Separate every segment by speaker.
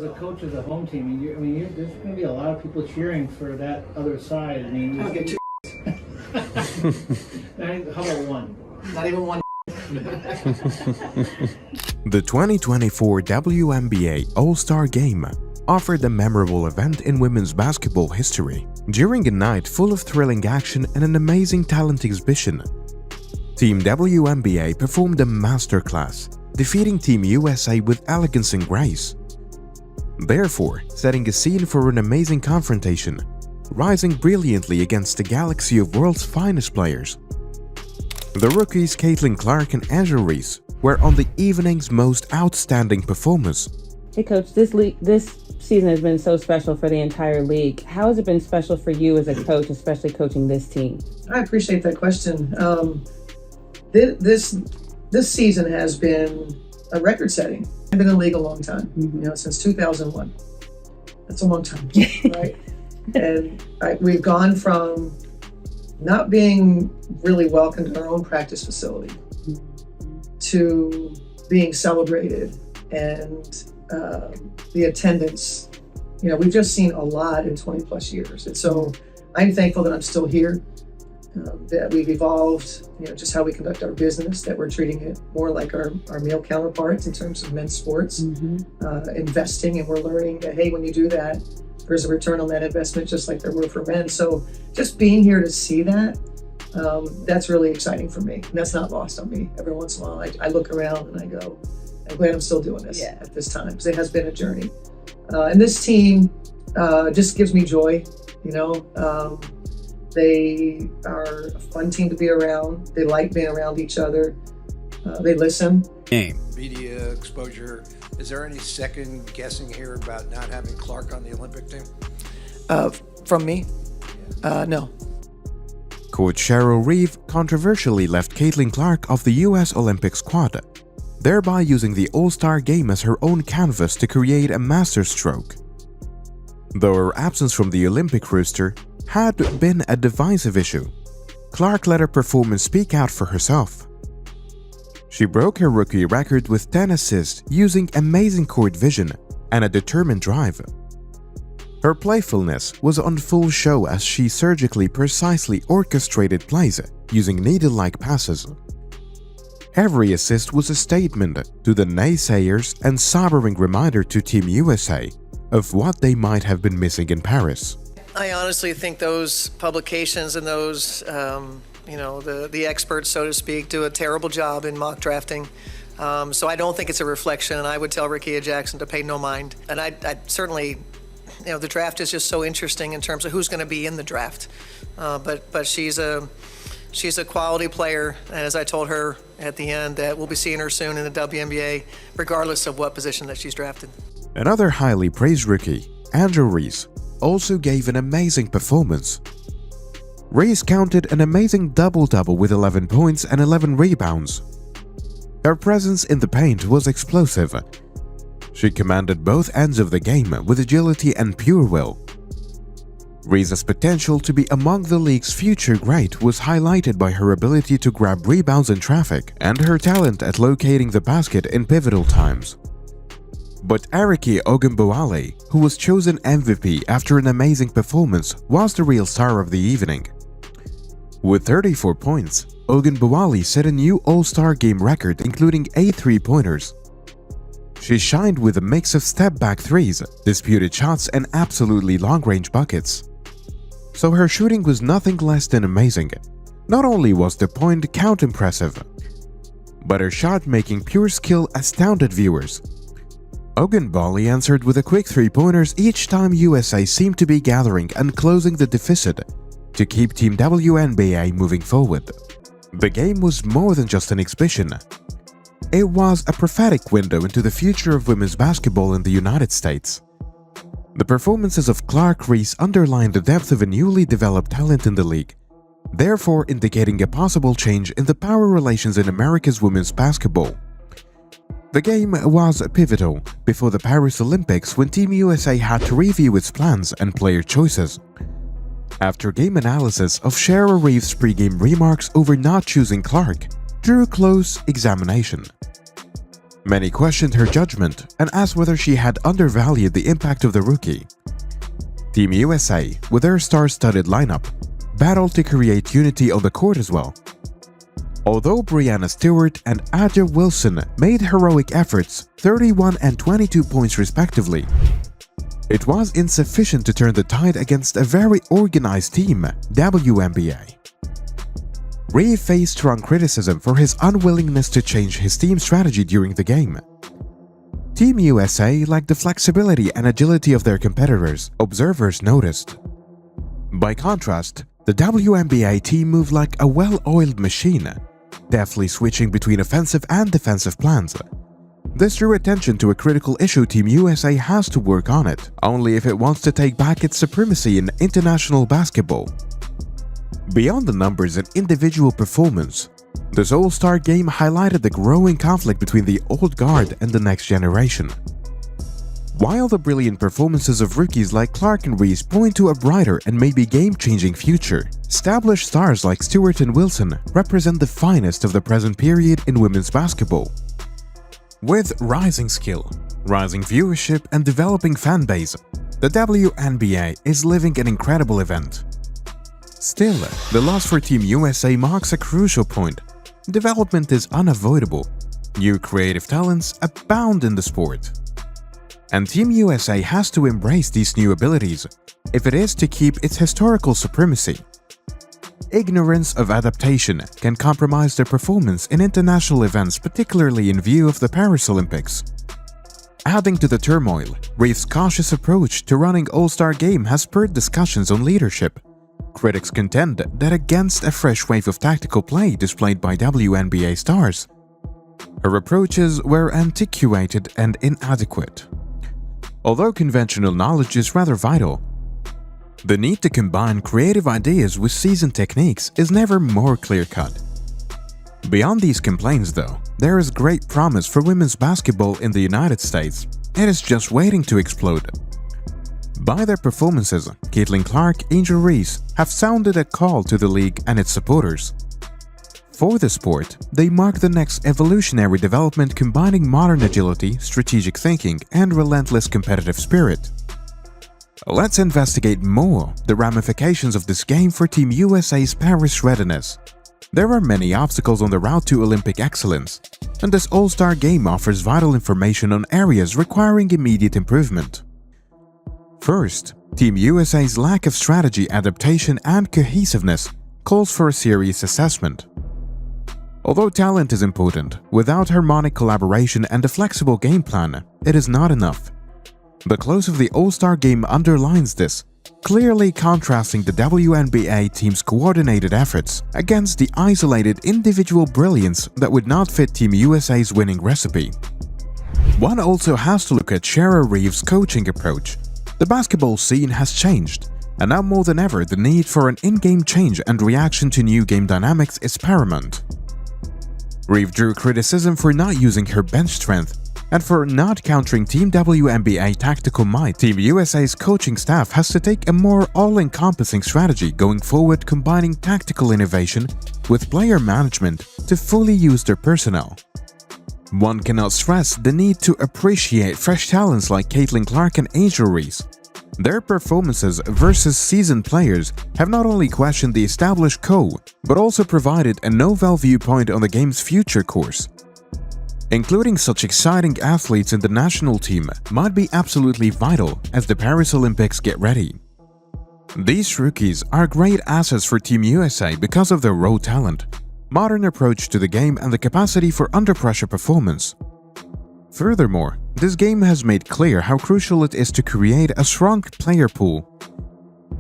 Speaker 1: as a coach of the home team, there's going to be a lot of people cheering for that other side. I mean,
Speaker 2: I don't get two.
Speaker 1: How about one?
Speaker 2: Not even one.
Speaker 3: The 2024 WNBA All-Star Game offered a memorable event in women's basketball history. During a night full of thrilling action and an amazing talent exhibition, Team WNBA performed a masterclass, defeating Team USA with elegance and grace, therefore setting a scene for an amazing confrontation, rising brilliantly against a galaxy of world's finest players. The rookies Caitlin Clark and Cheryl Reeve were on the evening's most outstanding performers.
Speaker 4: Hey Coach, this season has been so special for the entire league. How has it been special for you as a coach, especially coaching this team?
Speaker 2: I appreciate that question. This season has been a record-setting. I've been in the league a long time, since 2001. That's a long time, right? And we've gone from not being really welcomed in our own practice facility to being celebrated, and the attendance. We've just seen a lot in 20 plus years. And so I'm thankful that I'm still here, that we've evolved, just how we conduct our business, that we're treating it more like our male counterparts in terms of men's sports, investing, and we're learning that, hey, when you do that, there's a return on that investment, just like there were for men. So just being here to see that, that's really exciting for me. And that's not lost on me. Every once in a while, I look around and I go, I'm glad I'm still doing this at this time, because it has been a journey. And this team just gives me joy. They are a fun team to be around. They like being around each other. They listen.
Speaker 5: Media exposure. Is there any second guessing here about not having Clark on the Olympic team?
Speaker 2: From me? No.
Speaker 3: Coach Cheryl Reeve controversially left Caitlin Clark off the US Olympic squad, thereby using the All-Star Game as her own canvas to create a masterstroke. Though her absence from the Olympic roster had been a divisive issue, Clark let her performance speak out for herself. She broke her rookie record with 10 assists using amazing court vision and a determined drive. Her playfulness was on full show as she surgically precisely orchestrated plays using needle-like passes. Every assist was a statement to the naysayers and sobering reminder to Team USA of what they might have been missing in Paris.
Speaker 6: I honestly think those publications and those, the experts, so to speak, do a terrible job in mock drafting. So I don't think it's a reflection, and I would tell Rickea Jackson to pay no mind. And I certainly, the draft is just so interesting in terms of who's going to be in the draft. But she's a quality player, and as I told her at the end, that we'll be seeing her soon in the WNBA, regardless of what position that she's drafted.
Speaker 3: Another highly praised rookie, Cheryl Reeve, also gave an amazing performance. Reeve counted an amazing double-double with 11 points and 11 rebounds. Her presence in the paint was explosive. She commanded both ends of the game with agility and pure will. Reeve's potential to be among the league's future great was highlighted by her ability to grab rebounds in traffic and her talent at locating the basket in pivotal times. But Arike Ogunbowale, who was chosen MVP after an amazing performance, was the real star of the evening. With 34 points, Ogunbowale set a new All-Star Game record, including 8 three-pointers. She shined with a mix of step-back threes, disputed shots, and absolutely long-range buckets. So her shooting was nothing less than amazing. Not only was the point count impressive, but her shot-making pure skill astounded viewers. Ogunbowale answered with a quick three-pointers each time USA seemed to be gathering and closing the deficit to keep Team WNBA moving forward. The game was more than just an exhibition. It was a prophetic window into the future of women's basketball in the United States. The performances of Clark Reeve underlined the depth of a newly developed talent in the league, therefore indicating a possible change in the power relations in America's women's basketball. The game was pivotal before the Paris Olympics, when Team USA had to review its plans and player choices. After game analysis of Cheryl Reeve's pre-game remarks over not choosing Clark drew close examination. Many questioned her judgment and asked whether she had undervalued the impact of the rookie. Team USA, with their star-studded lineup, battled to create unity on the court as well. Although Brianna Stewart and Aja Wilson made heroic efforts, 31 and 22 points respectively, it was insufficient to turn the tide against a very organized team, WNBA. Reeve faced strong criticism for his unwillingness to change his team strategy during the game. Team USA lacked the flexibility and agility of their competitors, observers noticed. By contrast, the WNBA team moved like a well-oiled machine, deftly switching between offensive and defensive plans. This drew attention to a critical issue Team USA has to work on it, only if it wants to take back its supremacy in international basketball. Beyond the numbers and individual performance, this All-Star game highlighted the growing conflict between the old guard and the next generation. While the brilliant performances of rookies like Clark and Reese point to a brighter and maybe game-changing future, established stars like Stewart and Wilson represent the finest of the present period in women's basketball. With rising skill, rising viewership, and developing fan base, the WNBA is living an incredible event. Still, the loss for Team USA marks a crucial point. Development is unavoidable. New creative talents abound in the sport. And Team USA has to embrace these new abilities if it is to keep its historical supremacy. Ignorance of adaptation can compromise their performance in international events, particularly in view of the Paris Olympics. Adding to the turmoil, Reeve's cautious approach to running All-Star Game has spurred discussions on leadership. Critics contend that against a fresh wave of tactical play displayed by WNBA stars, her approaches were antiquated and inadequate. Although conventional knowledge is rather vital, the need to combine creative ideas with seasoned techniques is never more clear-cut. Beyond these complaints, though, there is great promise for women's basketball in the United States. It is just waiting to explode. By their performances, Caitlin Clark and Angel Reese have sounded a call to the league and its supporters. For the sport, they mark the next evolutionary development combining modern agility, strategic thinking, and relentless competitive spirit. Let's investigate more the ramifications of this game for Team USA's Paris readiness. There are many obstacles on the route to Olympic excellence, and this All-Star game offers vital information on areas requiring immediate improvement. First, Team USA's lack of strategy, adaptation, and cohesiveness calls for a serious assessment. Although talent is important, without harmonic collaboration and a flexible game plan, it is not enough. The close of the All-Star game underlines this, clearly contrasting the WNBA team's coordinated efforts against the isolated individual brilliance that would not fit Team USA's winning recipe. One also has to look at Cheryl Reeve's coaching approach. The basketball scene has changed, and now more than ever the need for an in-game change and reaction to new game dynamics is paramount. Reeve drew criticism for not using her bench strength and for not countering Team WNBA tactical might. Team USA's coaching staff has to take a more all-encompassing strategy going forward, combining tactical innovation with player management to fully use their personnel. One cannot stress the need to appreciate fresh talents like Caitlin Clark and Angel Reese. Their performances versus seasoned players have not only questioned the established code, but also provided a novel viewpoint on the game's future course. Including such exciting athletes in the national team might be absolutely vital as the Paris Olympics get ready. These rookies are great assets for Team USA because of their raw talent, modern approach to the game, and the capacity for under-pressure performance. Furthermore, this game has made clear how crucial it is to create a strong player pool,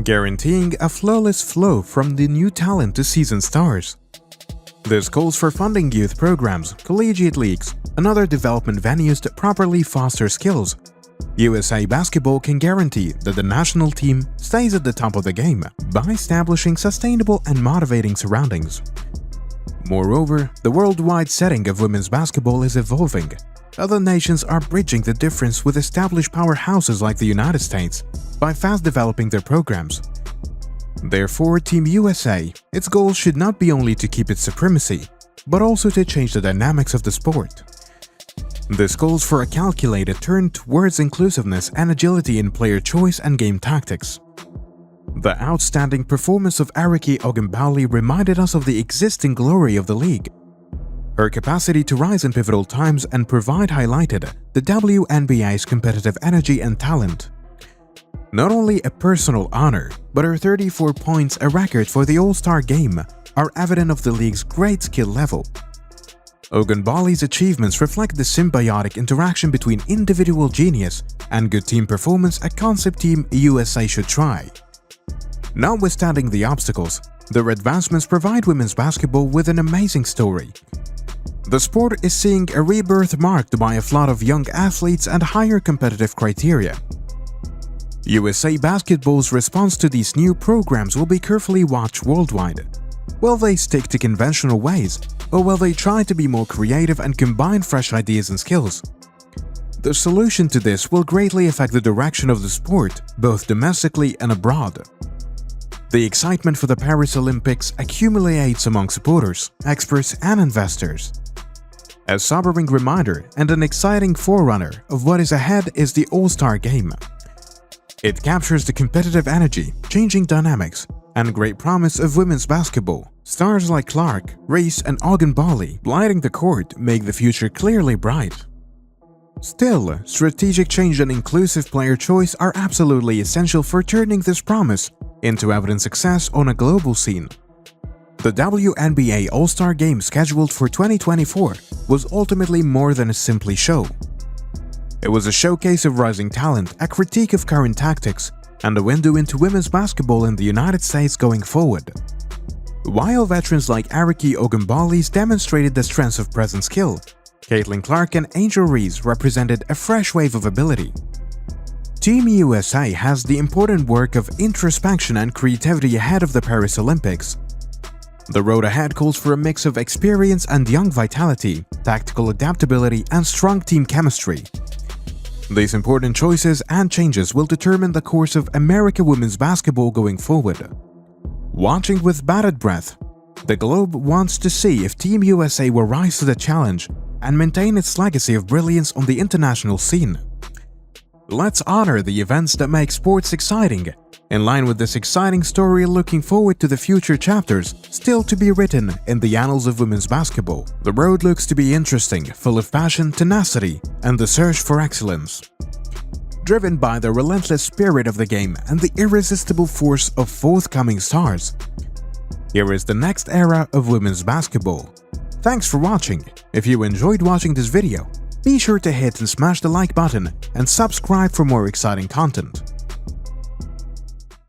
Speaker 3: guaranteeing a flawless flow from the new talent to seasoned stars. This calls for funding youth programs, collegiate leagues, and other development venues that properly foster skills. USA Basketball can guarantee that the national team stays at the top of the game by establishing sustainable and motivating surroundings. Moreover, the worldwide setting of women's basketball is evolving. Other nations are bridging the difference with established powerhouses like the United States by fast developing their programs. Therefore, Team USA, its goal should not be only to keep its supremacy, but also to change the dynamics of the sport. This calls for a calculated turn towards inclusiveness and agility in player choice and game tactics. The outstanding performance of Ariki Ogunbowale reminded us of the existing glory of the league. Her capacity to rise in pivotal times and provide highlighted the WNBA's competitive energy and talent. Not only a personal honor, but her 34 points, a record for the All-Star game, are evident of the league's great skill level. Ogunbowale's achievements reflect the symbiotic interaction between individual genius and good team performance, a concept Team USA should try. Notwithstanding the obstacles, their advancements provide women's basketball with an amazing story. The sport is seeing a rebirth marked by a flood of young athletes and higher competitive criteria. USA Basketball's response to these new programs will be carefully watched worldwide. Will they stick to conventional ways, or will they try to be more creative and combine fresh ideas and skills? The solution to this will greatly affect the direction of the sport, both domestically and abroad. The excitement for the Paris Olympics accumulates among supporters, experts, and investors. A sobering reminder and an exciting forerunner of what is ahead is the All-Star Game. It captures the competitive energy, changing dynamics, and great promise of women's basketball. Stars like Clark, Reese, and Ogunbowale lighting the court make the future clearly bright. Still, strategic change and inclusive player choice are absolutely essential for turning this promise into evident success on a global scene. The WNBA All-Star Game scheduled for 2024 was ultimately more than a simply show. It was a showcase of rising talent, a critique of current tactics, and a window into women's basketball in the United States going forward. While veterans like Ariki Ogunbowale demonstrated the strengths of present skill, Caitlin Clark and Angel Reese represented a fresh wave of ability. Team USA has the important work of introspection and creativity ahead of the Paris Olympics. The road ahead calls for a mix of experience and young vitality, tactical adaptability, and strong team chemistry. These important choices and changes will determine the course of American women's basketball going forward. Watching with bated breath, the globe wants to see if Team USA will rise to the challenge and maintain its legacy of brilliance on the international scene. Let's honor the events that make sports exciting. In line with this exciting story, looking forward to the future chapters still to be written in the annals of women's basketball. The road looks to be interesting, full of passion, tenacity, and the search for excellence. Driven by the relentless spirit of the game and the irresistible force of forthcoming stars. Here is the next era of women's basketball. Thanks for watching. If you enjoyed watching this video, be sure to hit and smash the like button and subscribe for more exciting content.